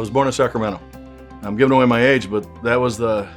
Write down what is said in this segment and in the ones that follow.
was born in Sacramento. I'm giving away my age, but that was the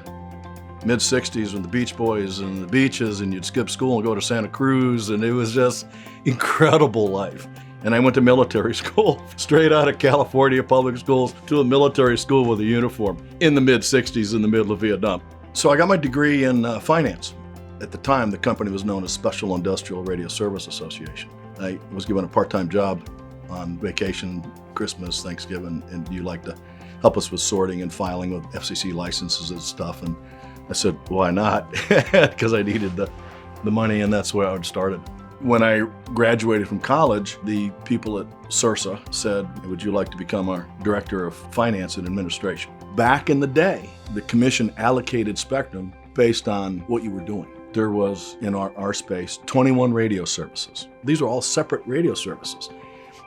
mid-'60s when the Beach Boys and the beaches, and you'd skip school and go to Santa Cruz, and it was just incredible life. And I went to military school, straight out of California public schools to a military school with a uniform in the mid-'60s in the middle of Vietnam. So I got my degree in finance. At the time, the company was known as Special Industrial Radio Service Association. I was given a part-time job on vacation, Christmas, Thanksgiving, and you like to help us with sorting and filing with FCC licenses and stuff. And I said, why not? Because I needed the money, and that's where I started. When I graduated from college, the people at CIRSA said, would you like to become our Director of Finance and Administration? Back in the day, the commission allocated spectrum based on what you were doing. There was, in our space, 21 radio services. These were all separate radio services,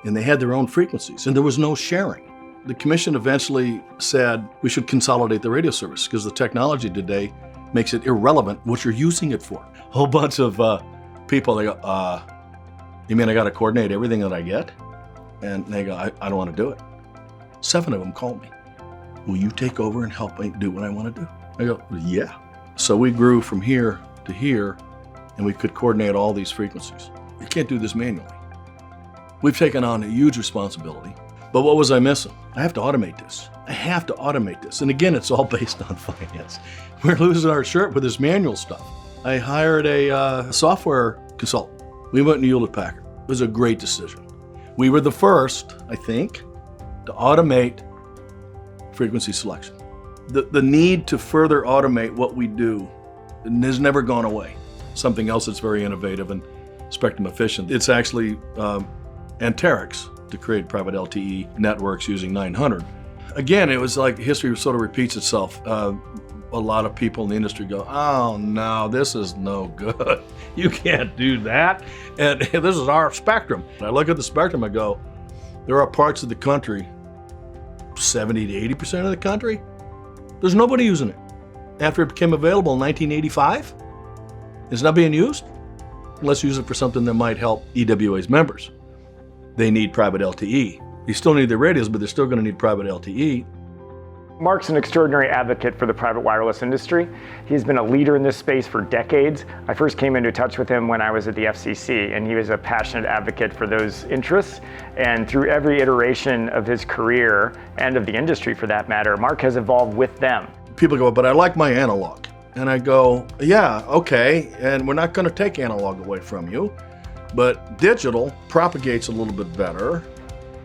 and they had their own frequencies, and there was no sharing. The commission eventually said we should consolidate the radio service because the technology today makes it irrelevant what you're using it for. A whole bunch of people, they go, you mean I got to coordinate everything that I get? And they go, I don't want to do it. 7 of them called me. Will you take over and help me do what I want to do? I go, yeah. So we grew from here to here, and we could coordinate all these frequencies. You can't do this manually. We've taken on a huge responsibility, but what was I missing? I have to automate this. I have to automate this. And again, it's all based on finance. We're losing our shirt with this manual stuff. I hired a software consultant. We went and Hewlett Packard. It was a great decision. We were the first, I think, to automate frequency selection. The need to further automate what we do has never gone away. Something else that's very innovative and spectrum efficient. It's actually Anterix to create private LTE networks using 900. Again, it was like history sort of repeats itself. A lot of people in the industry go, oh no, this is no good. You can't do that. And this is our spectrum. And I look at the spectrum, I go, there are parts of the country, 70 to 80% of the country, there's nobody using it. After it became available in 1985, it's not being used. Let's use it for something that might help EWA's members. They need private LTE. You still need the radios, but they're still going to need private LTE. Mark's an extraordinary advocate for the private wireless industry. He's been a leader in this space for decades. I first came into touch with him when I was at the FCC, and he was a passionate advocate for those interests. And through every iteration of his career, and of the industry for that matter, Mark has evolved with them. People go, but I like my analog. And I go, yeah, okay, and we're not going to take analog away from you, but digital propagates a little bit better.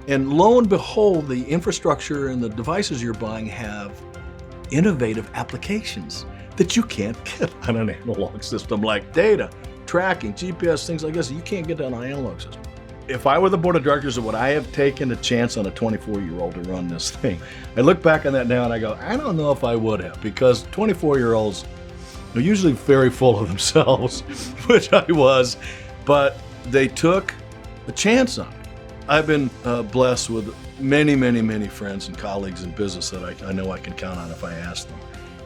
And lo and behold, the infrastructure and the devices you're buying have innovative applications that you can't get on an analog system, like data, tracking, GPS, things like this. You can't get that on an analog system. If I were the board of directors, would I have taken a chance on a 24-year-old to run this thing? I look back on that now and I go, I don't know if I would have, because 24-year-olds are usually very full of themselves, which I was, but they took a chance on it. I've been blessed with many, many, many friends and colleagues in business that I know I can count on if I ask them.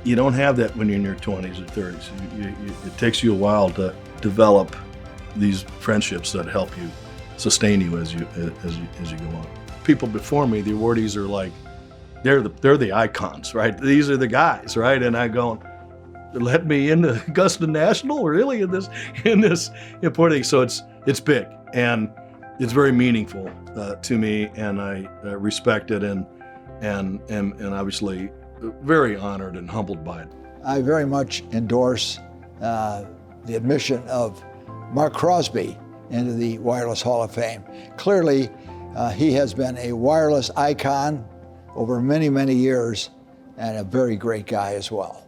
You don't have that when you're in your 20s or 30s. It takes you a while to develop these friendships that help you sustain you as you go on. People before me, the awardees are like, they're the icons, right? These are the guys, right? And I go, let me into Augusta National, really, in this important thing. So it's big, and it's very meaningful to me, and I respect it, and obviously very honored and humbled by it. I very much endorse the admission of Mark Crosby into the Wireless Hall of Fame. Clearly, he has been a wireless icon over many, many years, and a very great guy as well.